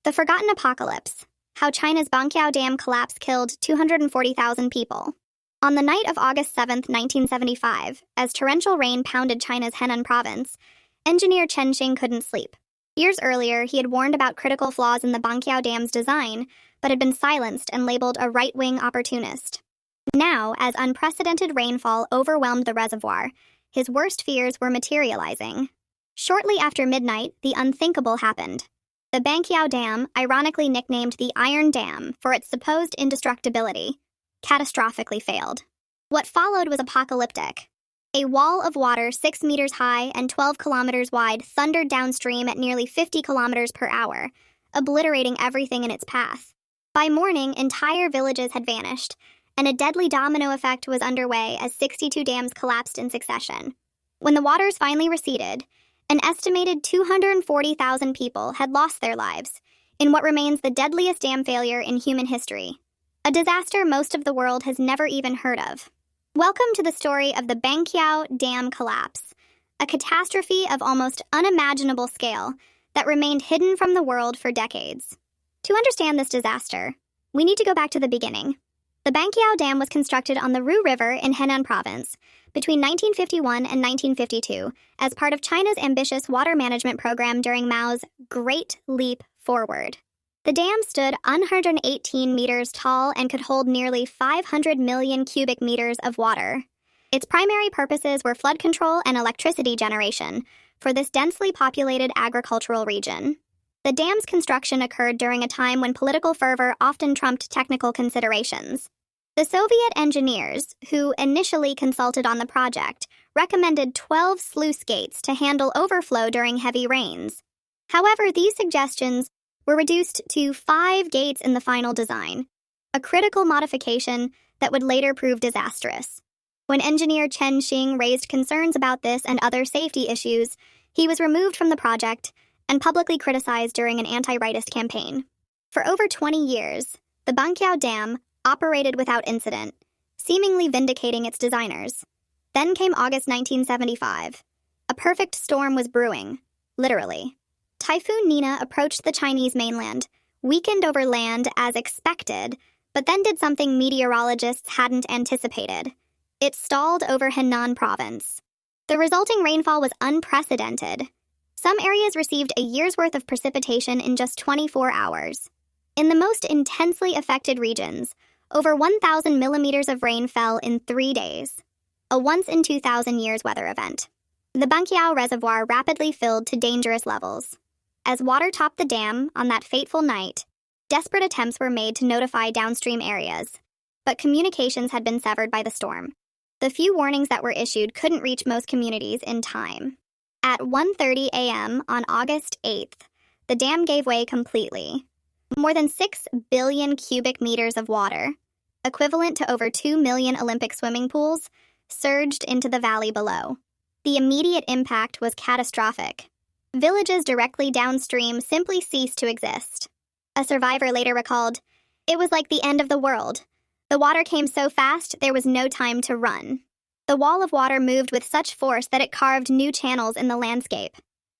The Forgotten Apocalypse: How China's Banqiao Dam Collapse Killed 240,000 People. On the night of August 7, 1975, as torrential rain pounded China's Henan province, engineer Chen Xing couldn't sleep. Years earlier, he had warned about critical flaws in the Banqiao Dam's design, but had been silenced and labeled a right-wing opportunist. Now, as unprecedented rainfall overwhelmed the reservoir, his worst fears were materializing. Shortly after midnight, the unthinkable happened. The Banqiao Dam, ironically nicknamed the Iron Dam for its supposed indestructibility, catastrophically failed. What followed was apocalyptic. A wall of water 6 meters high and 12 kilometers wide thundered downstream at nearly 50 kilometers per hour, obliterating everything in its path. By morning, entire villages had vanished, and a deadly domino effect was underway as 62 dams collapsed in succession. When the waters finally receded, an estimated 240,000 people had lost their lives in what remains the deadliest dam failure in human history, a disaster most of the world has never even heard of. Welcome to the story of the Banqiao Dam collapse, a catastrophe of almost unimaginable scale that remained hidden from the world for decades. To understand this disaster, we need to go back to the beginning. The Banqiao Dam was constructed on the Ru River in Henan province between 1951 and 1952 as part of China's ambitious water management program during Mao's Great Leap Forward. The dam stood 118 meters tall and could hold nearly 500 million cubic meters of water. Its primary purposes were flood control and electricity generation for this densely populated agricultural region. The dam's construction occurred during a time when political fervor often trumped technical considerations. The Soviet engineers, who initially consulted on the project, recommended 12 sluice gates to handle overflow during heavy rains. However, these suggestions were reduced to 5 gates in the final design, a critical modification that would later prove disastrous. When engineer Chen Xing raised concerns about this and other safety issues, he was removed from the project and publicly criticized during an anti-rightist campaign. For over 20 years, the Banqiao Dam operated without incident, seemingly vindicating its designers. Then came August 1975. A perfect storm was brewing, literally. Typhoon Nina approached the Chinese mainland, weakened over land as expected, but then did something meteorologists hadn't anticipated. It stalled over Henan province. The resulting rainfall was unprecedented. Some areas received a year's worth of precipitation in just 24 hours. In the most intensely affected regions, over 1,000 millimeters of rain fell in 3 days, a once-in-2,000 years weather event. The Banqiao Reservoir rapidly filled to dangerous levels. As water topped the dam on that fateful night, desperate attempts were made to notify downstream areas, but communications had been severed by the storm. The few warnings that were issued couldn't reach most communities in time. At 1:30 a.m. on August 8th, the dam gave way completely. More than 6 billion cubic meters of water, equivalent to over 2 million Olympic swimming pools, surged into the valley below. The immediate impact was catastrophic. Villages directly downstream simply ceased to exist. A survivor later recalled, "It was like the end of the world. The water came so fast there was no time to run." The wall of water moved with such force that it carved new channels in the landscape.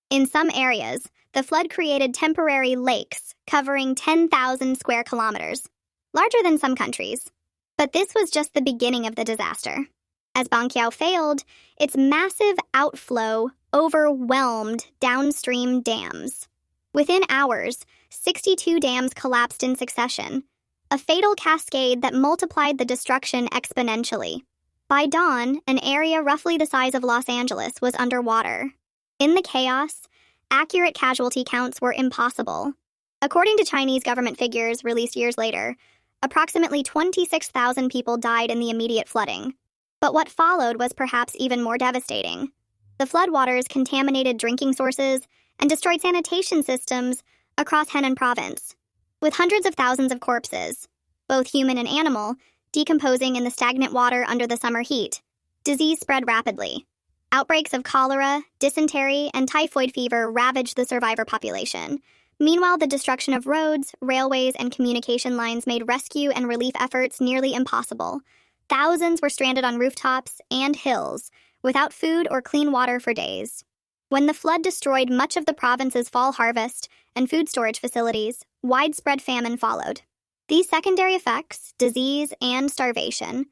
In some areas, the flood created temporary lakes covering 10,000 square kilometers, larger than some countries. But this was just the beginning of the disaster. As Banqiao failed, its massive outflow overwhelmed downstream dams. Within hours, 62 dams collapsed in succession, a fatal cascade that multiplied the destruction exponentially. By dawn, an area roughly the size of Los Angeles was underwater. In the chaos, accurate casualty counts were impossible. According to Chinese government figures released years later, approximately 26,000 people died in the immediate flooding. But what followed was perhaps even more devastating. The floodwaters contaminated drinking sources and destroyed sanitation systems across Henan province, with hundreds of thousands of corpses, both human and animal, decomposing in the stagnant water under the summer heat. Disease spread rapidly. Outbreaks of cholera, dysentery, and typhoid fever ravaged the survivor population. Meanwhile, the destruction of roads, railways, and communication lines made rescue and relief efforts nearly impossible. Thousands were stranded on rooftops and hills, without food or clean water for days. When the flood destroyed much of the province's fall harvest and food storage facilities, widespread famine followed. These secondary effects, disease and starvation,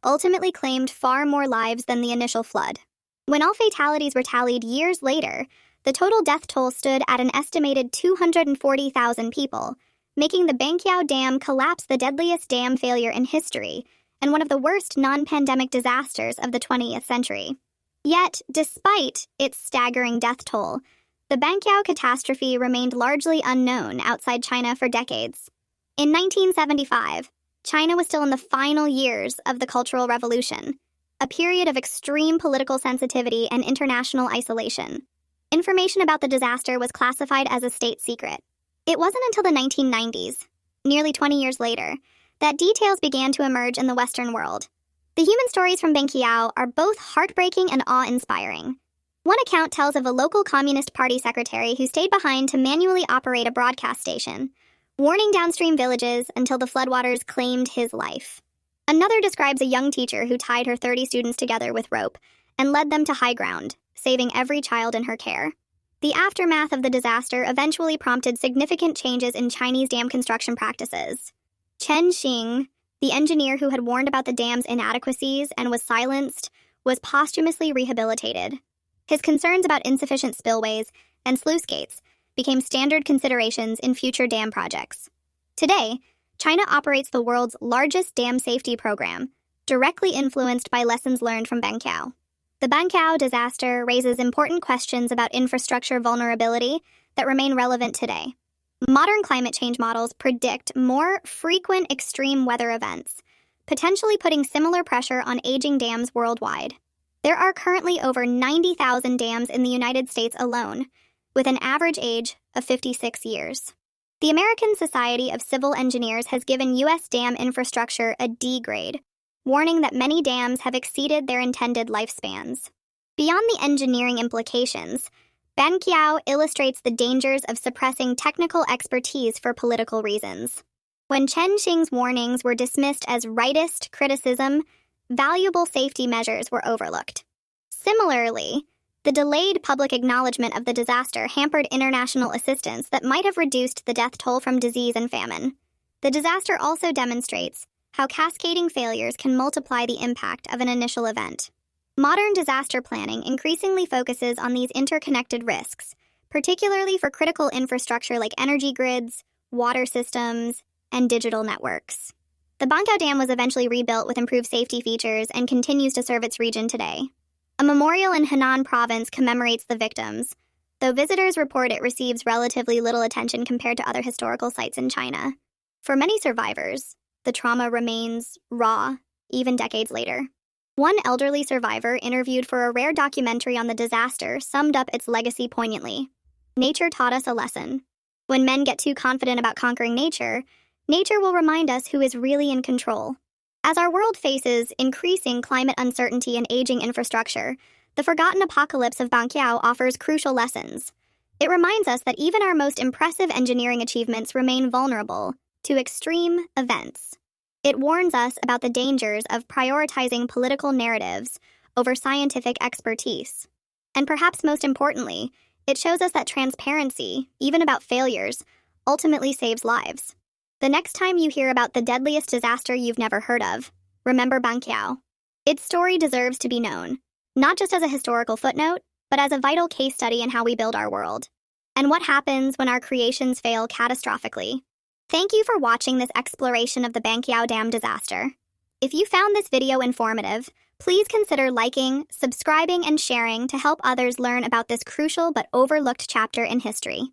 ultimately claimed far more lives than the initial flood. When all fatalities were tallied years later, the total death toll stood at an estimated 240,000 people, making the Banqiao Dam collapse the deadliest dam failure in history and one of the worst non-pandemic disasters of the 20th century. Yet, despite its staggering death toll, the Banqiao catastrophe remained largely unknown outside China for decades. In 1975, China was still in the final years of the Cultural Revolution, a period of extreme political sensitivity and international isolation. Information about the disaster was classified as a state secret. It wasn't until the 1990s, nearly 20 years later, that details began to emerge in the Western world. The human stories from Banqiao are both heartbreaking and awe-inspiring. One account tells of a local Communist Party secretary who stayed behind to manually operate a broadcast station, warning downstream villages until the floodwaters claimed his life. Another describes a young teacher who tied her 30 students together with rope and led them to high ground, saving every child in her care. The aftermath of the disaster eventually prompted significant changes in Chinese dam construction practices. Chen Xing, the engineer who had warned about the dam's inadequacies and was silenced, was posthumously rehabilitated. His concerns about insufficient spillways and sluice gates became standard considerations in future dam projects. Today, China operates the world's largest dam safety program, directly influenced by lessons learned from Banqiao. The Banqiao disaster raises important questions about infrastructure vulnerability that remain relevant today. Modern climate change models predict more frequent extreme weather events, potentially putting similar pressure on aging dams worldwide. There are currently over 90,000 dams in the United States alone, with an average age of 56 years. The American Society of Civil Engineers has given U.S. dam infrastructure a D grade, warning that many dams have exceeded their intended lifespans. Beyond the engineering implications, Banqiao illustrates the dangers of suppressing technical expertise for political reasons. When Chen Xing's warnings were dismissed as rightist criticism, valuable safety measures were overlooked. Similarly, the delayed public acknowledgement of the disaster hampered international assistance that might have reduced the death toll from disease and famine. The disaster also demonstrates how cascading failures can multiply the impact of an initial event. Modern disaster planning increasingly focuses on these interconnected risks, particularly for critical infrastructure like energy grids, water systems, and digital networks. The Banqiao Dam was eventually rebuilt with improved safety features and continues to serve its region today. A memorial in Henan province commemorates the victims, though visitors report it receives relatively little attention compared to other historical sites in China. For many survivors, the trauma remains raw, even decades later. One elderly survivor interviewed for a rare documentary on the disaster summed up its legacy poignantly. Nature taught us a lesson. When men get too confident about conquering nature, nature will remind us who is really in control. As our world faces increasing climate uncertainty and aging infrastructure, the forgotten apocalypse of Banqiao offers crucial lessons. It reminds us that even our most impressive engineering achievements remain vulnerable to extreme events. It warns us about the dangers of prioritizing political narratives over scientific expertise. And perhaps most importantly, it shows us that transparency, even about failures, ultimately saves lives. The next time you hear about the deadliest disaster you've never heard of, remember Banqiao. Its story deserves to be known, not just as a historical footnote, but as a vital case study in how we build our world. And what happens when our creations fail catastrophically. Thank you for watching this exploration of the Banqiao Dam disaster. If you found this video informative, please consider liking, subscribing, and sharing to help others learn about this crucial but overlooked chapter in history.